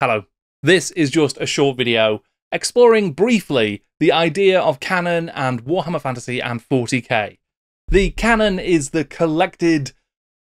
Hello. This is just a short video exploring briefly the idea of canon and Warhammer Fantasy and 40k. The canon is the collected,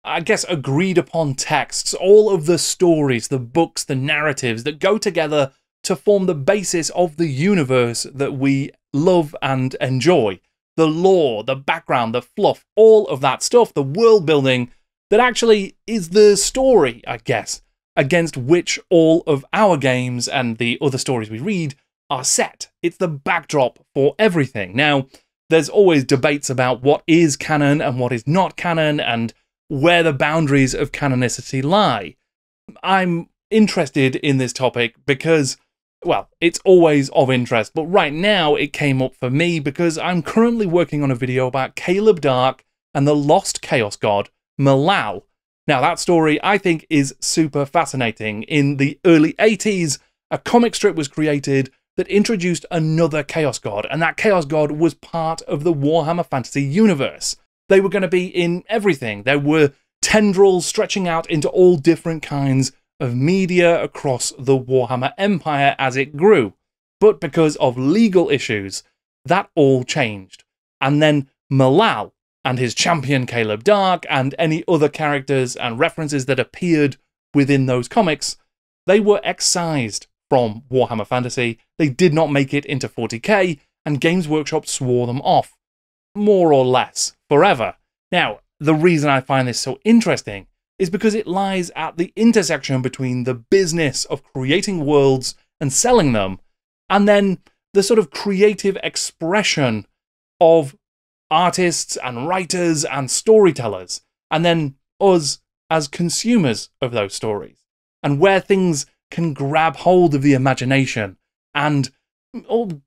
I guess, agreed upon texts, all of the stories, the books, the narratives that go together to form the basis of the universe that we love and enjoy. The lore, the background, the fluff, all of that stuff, the world building that actually is the story, I guess, against which all of our games and the other stories we read are set. It's the backdrop for everything. Now, there's always debates about what is canon and what is not canon and where the boundaries of canonicity lie. I'm interested in this topic because, well, it's always of interest, but right now it came up for me because I'm currently working on a video about Caleb Dark and the lost Chaos God, Malal. Now, that story, I think, is super fascinating. In the early 80s, a comic strip was created that introduced another Chaos God, and that Chaos God was part of the Warhammer Fantasy universe. They were going to be in everything. There were tendrils stretching out into all different kinds of media across the Warhammer Empire as it grew. But because of legal issues, that all changed. And then Malal and his champion Caleb Dark and any other characters and references that appeared within those comics, they were excised from Warhammer Fantasy. They did not make it into 40k, and Games Workshop swore them off, more or less, forever. Now, the reason I find this so interesting is because it lies at the intersection between the business of creating worlds and selling them, and then the sort of creative expression of artists and writers and storytellers, and then us as consumers of those stories, and where things can grab hold of the imagination and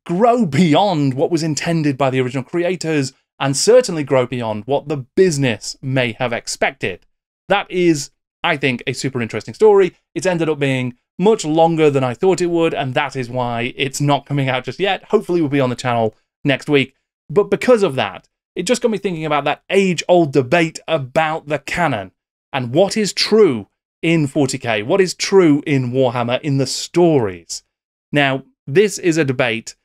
grow beyond what was intended by the original creators, and certainly grow beyond what the business may have expected. That is, I think, a super interesting story. It's ended up being much longer than I thought it would, and that is why it's not coming out just yet. Hopefully, it will be on the channel next week. But because of that, it just got me thinking about that age-old debate about the canon and what is true in 40k, what is true in Warhammer, in the stories. Now, this is a debate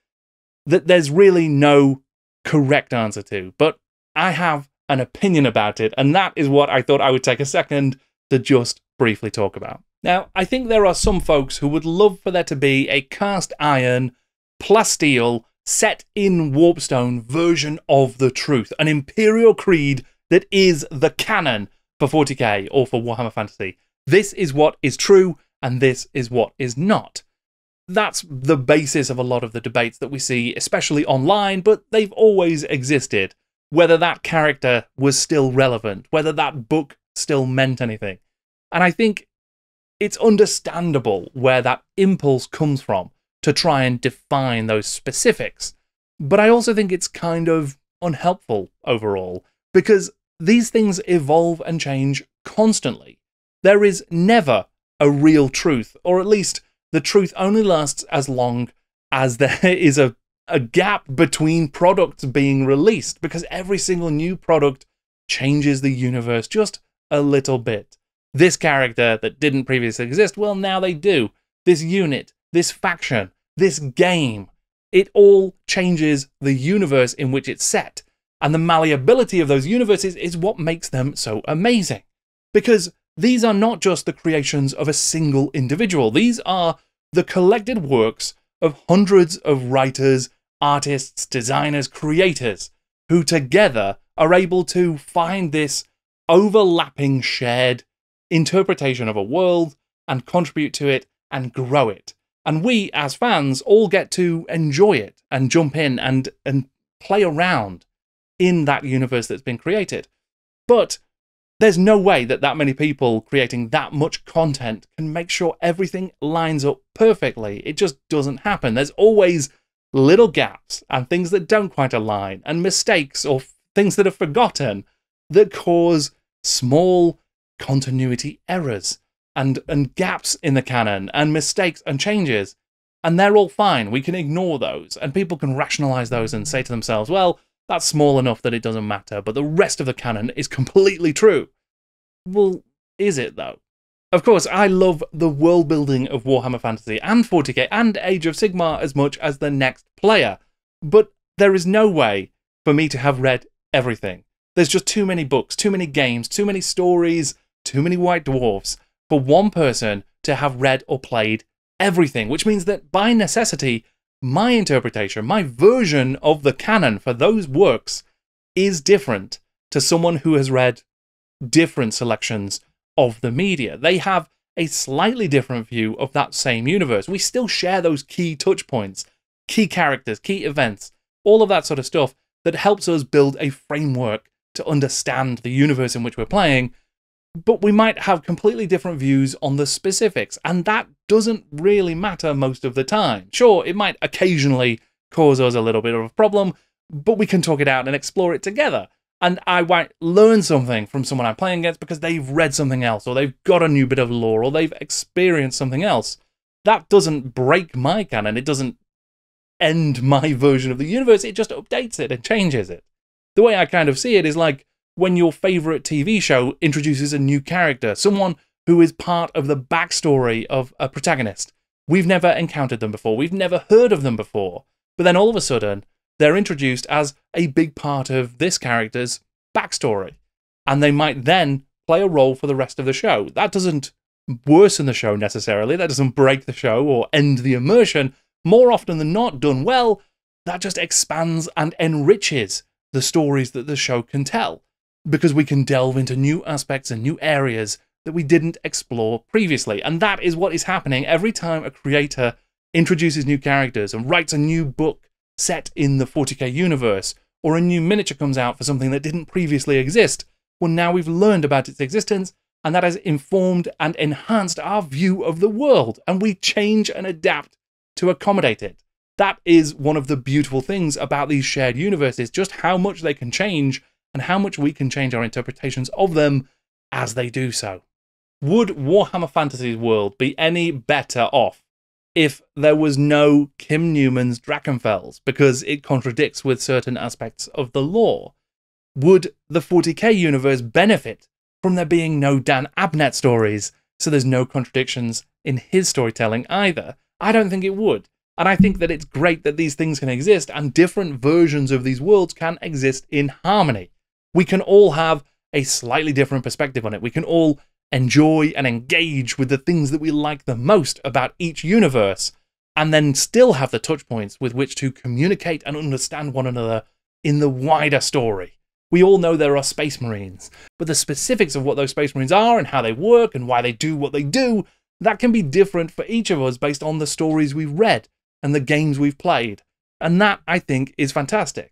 that there's really no correct answer to, but I have an opinion about it, and that is what I thought I would take a second to just briefly talk about. Now, I think there are some folks who would love for there to be a cast iron, plasteel, set in warpstone version of the truth, an Imperial Creed that is the canon for 40k or for Warhammer Fantasy. This is what is true, and this is what is not. That's the basis of a lot of the debates that we see, especially online, but they've always existed. Whether that character was still relevant, whether that book still meant anything. And I think it's understandable where that impulse comes from to try and define those specifics. But I also think it's kind of unhelpful overall, because these things evolve and change constantly. There is never a real truth, or at least the truth only lasts as long as there is a gap between products being released, because every single new product changes the universe just a little bit. This character that didn't previously exist, well, now they do. This unit, this faction, this game, it all changes the universe in which it's set. And the malleability of those universes is what makes them so amazing. Because these are not just the creations of a single individual. These are the collected works of hundreds of writers, artists, designers, creators, who together are able to find this overlapping shared interpretation of a world and contribute to it and grow it. And we, as fans, all get to enjoy it and jump in and play around in that universe that's been created. But there's no way that many people creating that much content can make sure everything lines up perfectly. It just doesn't happen. There's always little gaps and things that don't quite align, and mistakes or things that are forgotten that cause small continuity errors and gaps in the canon and mistakes and changes. And they're all fine. We can ignore those, and people can rationalize those and say to themselves, well, that's small enough that it doesn't matter, but the rest of the canon is completely true. Well, is it though? Of course, I love the world building of Warhammer Fantasy and 40k and Age of Sigmar as much as the next player, but there is no way for me to have read everything. There's just too many books, too many games, too many stories, too many White Dwarfs for one person to have read or played everything, which means that by necessity, my interpretation, my version of the canon for those works is different to someone who has read different selections of the media. They have a slightly different view of that same universe. We still share those key touch points, key characters, key events, all of that sort of stuff that helps us build a framework to understand the universe in which we're playing, but we might have completely different views on the specifics, and that doesn't really matter most of the time. Sure, it might occasionally cause us a little bit of a problem, but we can talk it out and explore it together. And I might learn something from someone I'm playing against because they've read something else, or they've got a new bit of lore, or they've experienced something else. That doesn't break my canon. It doesn't end my version of the universe. It just updates it and changes it. The way I kind of see it is like when your favorite TV show introduces a new character, someone who is part of the backstory of a protagonist. We've never encountered them before. We've never heard of them before. But then all of a sudden, they're introduced as a big part of this character's backstory. And they might then play a role for the rest of the show. That doesn't worsen the show necessarily. That doesn't break the show or end the immersion. More often than not, done well, that just expands and enriches the stories that the show can tell, because we can delve into new aspects and new areas that we didn't explore previously. And that is what is happening every time a creator introduces new characters and writes a new book set in the 40k universe, or a new miniature comes out for something that didn't previously exist. Well, now we've learned about its existence, and that has informed and enhanced our view of the world, and we change and adapt to accommodate it. That is one of the beautiful things about these shared universes, just how much they can change and how much we can change our interpretations of them as they do so. Would Warhammer Fantasy's world be any better off if there was no Kim Newman's Drakenfels, because it contradicts with certain aspects of the lore? Would the 40k universe benefit from there being no Dan Abnett stories, so there's no contradictions in his storytelling either? I don't think it would. And I think that it's great that these things can exist and different versions of these worlds can exist in harmony. We can all have a slightly different perspective on it. We can all enjoy and engage with the things that we like the most about each universe, and then still have the touch points with which to communicate and understand one another in the wider story. We all know there are Space Marines, but the specifics of what those Space Marines are and how they work and why they do what they do, that can be different for each of us based on the stories we've read and the games we've played. And that, I think, is fantastic.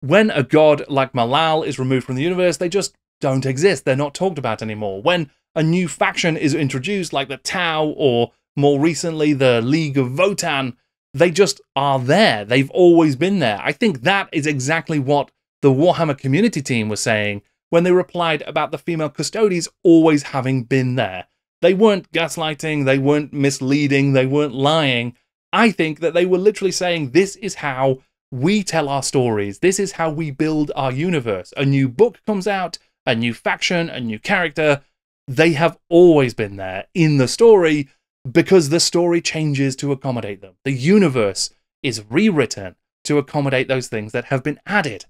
When a god like Malal is removed from the universe, they just don't exist. They're not talked about anymore. When a new faction is introduced, like the Tau, or more recently the League of Votan, they just are there. They've always been there. I think that is exactly what the Warhammer community team was saying when they replied about the female custodies always having been there. They weren't gaslighting, they weren't misleading, they weren't lying. I think that they were literally saying, this is how we tell our stories. This is how we build our universe. A new book comes out, a new faction, a new character. They have always been there in the story because the story changes to accommodate them. The universe is rewritten to accommodate those things that have been added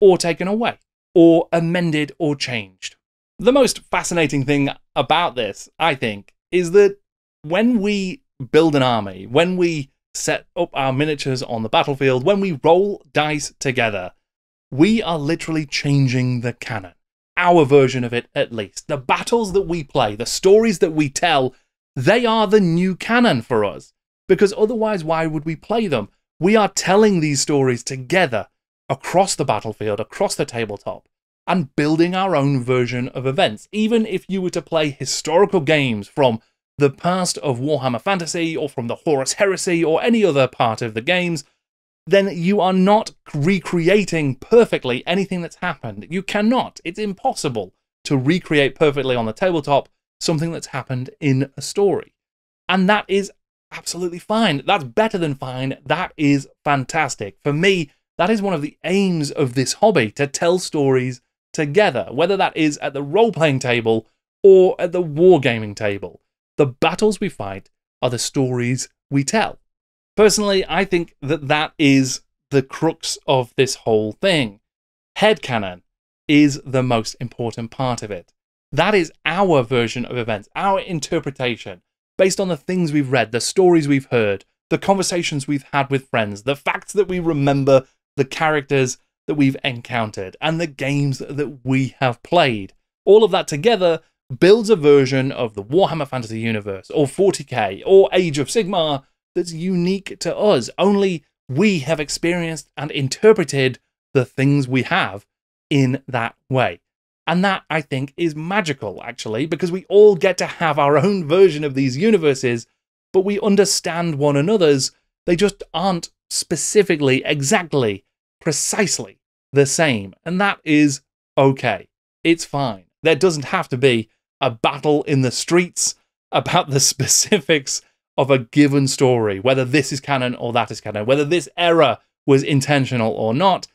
or taken away or amended or changed. The most fascinating thing about this, I think, is that when we build an army, when we set up our miniatures on the battlefield, when we roll dice together, we are literally changing the canon. Our version of it, at least. The battles that we play, the stories that we tell, they are the new canon for us. Because otherwise, why would we play them? We are telling these stories together across the battlefield, across the tabletop, and building our own version of events. Even if you were to play historical games from the past of Warhammer Fantasy, or from the Horus Heresy, or any other part of the games, then you are not recreating perfectly anything that's happened. You cannot. It's impossible to recreate perfectly on the tabletop something that's happened in a story. And that is absolutely fine. That's better than fine. That is fantastic. For me, that is one of the aims of this hobby, to tell stories together, whether that is at the role-playing table or at the wargaming table. The battles we fight are the stories we tell. Personally, I think that that is the crux of this whole thing. Headcanon is the most important part of it. That is our version of events, our interpretation, based on the things we've read, the stories we've heard, the conversations we've had with friends, the facts that we remember, the characters that we've encountered, and the games that we have played. All of that together builds a version of the Warhammer Fantasy universe, or 40k, or Age of Sigmar that's unique to us. Only we have experienced and interpreted the things we have in that way. And that, I think, is magical, actually, because we all get to have our own version of these universes, but we understand one another's. They just aren't specifically, exactly, precisely the same. And that is okay. It's fine. There doesn't have to be a battle in the streets about the specifics of a given story, whether this is canon or that is canon, whether this error was intentional or not.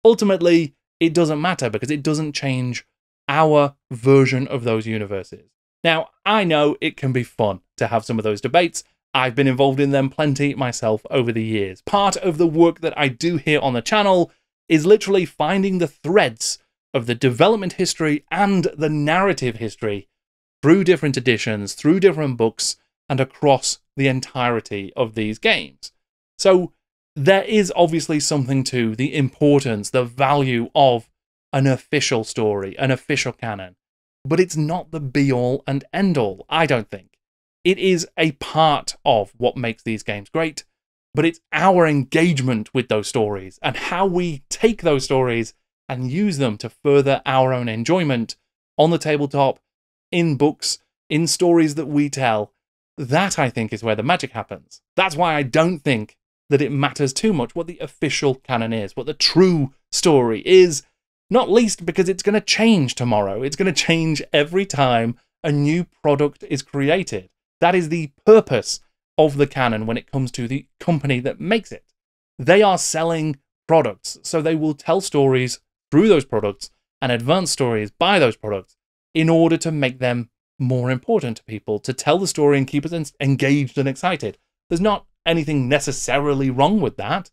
Ultimately, it doesn't matter because it doesn't change our version of those universes. Now, I know it can be fun to have some of those debates. I've been involved in them plenty myself over the years. Part of the work that I do here on the channel is literally finding the threads of the development history and the narrative history through different editions, through different books, and across the entirety of these games. So there is obviously something to the importance, the value of an official story, an official canon. But it's not the be-all and end-all, I don't think. It is a part of what makes these games great, but it's our engagement with those stories and how we take those stories and use them to further our own enjoyment on the tabletop, in books, in stories that we tell. That, I think, is where the magic happens. That's why I don't think that it matters too much what the official canon is, what the true story is, not least because it's going to change tomorrow. It's going to change every time a new product is created. That is the purpose of the canon when it comes to the company that makes it. They are selling products, so they will tell stories through those products and advance stories by those products in order to make them more important to people, to tell the story and keep us engaged and excited. There's not anything necessarily wrong with that,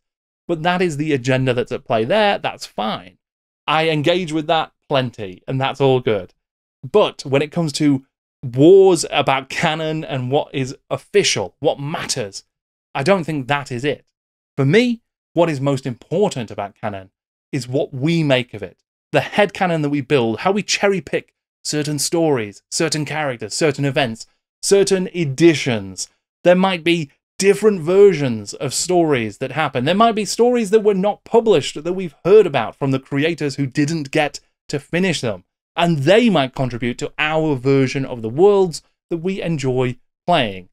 but that is the agenda that's at play there. That's fine. I engage with that plenty, and that's all good. But when it comes to wars about canon and what is official, what matters, I don't think that is it. For me, what is most important about canon is what we make of it. The headcanon that we build, how we cherry pick certain stories, certain characters, certain events, certain editions. There might be different versions of stories that happen. There might be stories that were not published that we've heard about from the creators who didn't get to finish them. And they might contribute to our version of the worlds that we enjoy playing.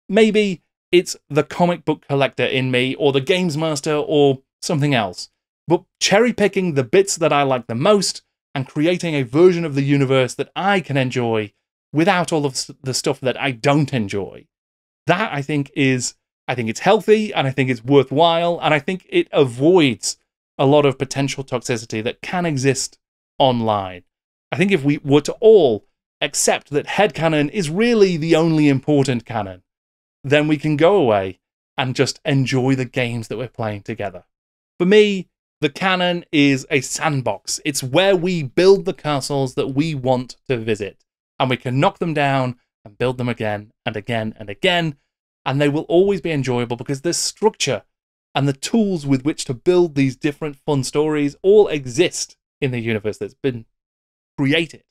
Maybe it's the comic book collector in me, or the games master, or something else. But cherry picking the bits that I like the most and creating a version of the universe that I can enjoy without all of the stuff that I don't enjoy. That, I think it's healthy, and I think it's worthwhile, and I think it avoids a lot of potential toxicity that can exist online. I think if we were to all accept that headcanon is really the only important canon, then we can go away and just enjoy the games that we're playing together. For me, the canon is a sandbox. It's where we build the castles that we want to visit, and we can knock them down and build them again and again and again, and they will always be enjoyable because the structure and the tools with which to build these different fun stories all exist in the universe that's been created.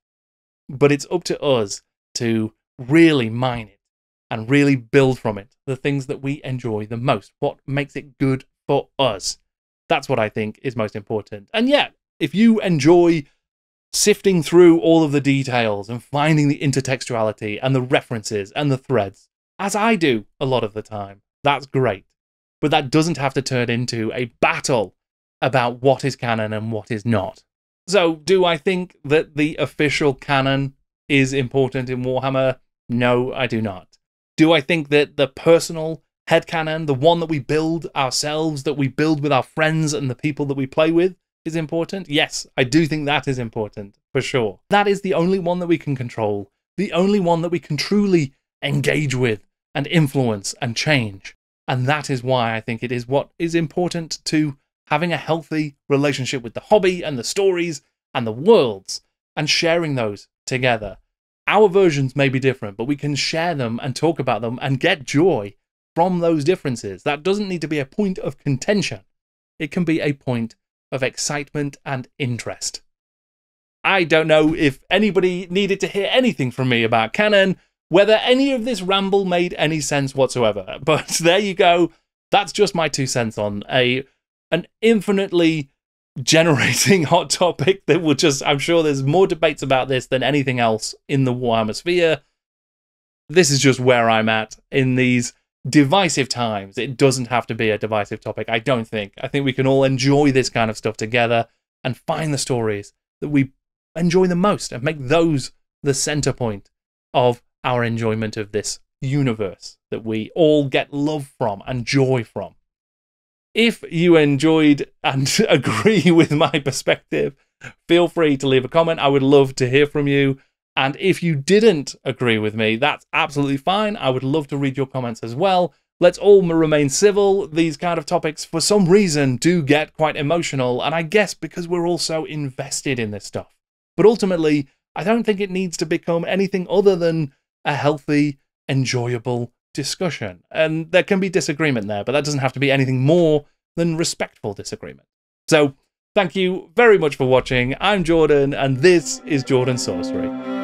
But it's up to us to really mine it and really build from it the things that we enjoy the most, what makes it good for us. That's what I think is most important. And yet, if you enjoy sifting through all of the details and finding the intertextuality and the references and the threads, as I do a lot of the time, that's great. But that doesn't have to turn into a battle about what is canon and what is not. So, do I think that the official canon is important in Warhammer? No, I do not. Do I think that the personal headcanon, the one that we build ourselves, that we build with our friends and the people that we play with, is important? Yes, I do think that is important, for sure. That is the only one that we can control. the only one that we can truly engage with and influence and change. And that is why I think it is what is important to having a healthy relationship with the hobby and the stories and the worlds and sharing those together. Our versions may be different, but we can share them and talk about them and get joy from those differences. That doesn't need to be a point of contention. It can be a point of excitement and interest. I don't know if anybody needed to hear anything from me about canon, whether any of this ramble made any sense whatsoever. But there you go. That's just my 2 cents on an infinitely generating hot topic that will just, I'm sure there's more debates about this than anything else in the Warhammer sphere. This is just where I'm at in these divisive times. It doesn't have to be a divisive topic, I don't think. I think we can all enjoy this kind of stuff together and find the stories that we enjoy the most and make those the center point of our enjoyment of this universe that we all get love from and joy from. If you enjoyed and agree with my perspective, feel free to leave a comment. I would love to hear from you. And if you didn't agree with me, that's absolutely fine. I would love to read your comments as well. Let's all remain civil. These kind of topics, for some reason, do get quite emotional. And I guess because we're all so invested in this stuff. But ultimately, I don't think it needs to become anything other than a healthy, enjoyable discussion. And there can be disagreement there, but that doesn't have to be anything more than respectful disagreement. So, thank you very much for watching. I'm Jordan, and this is Jordan Sorcery.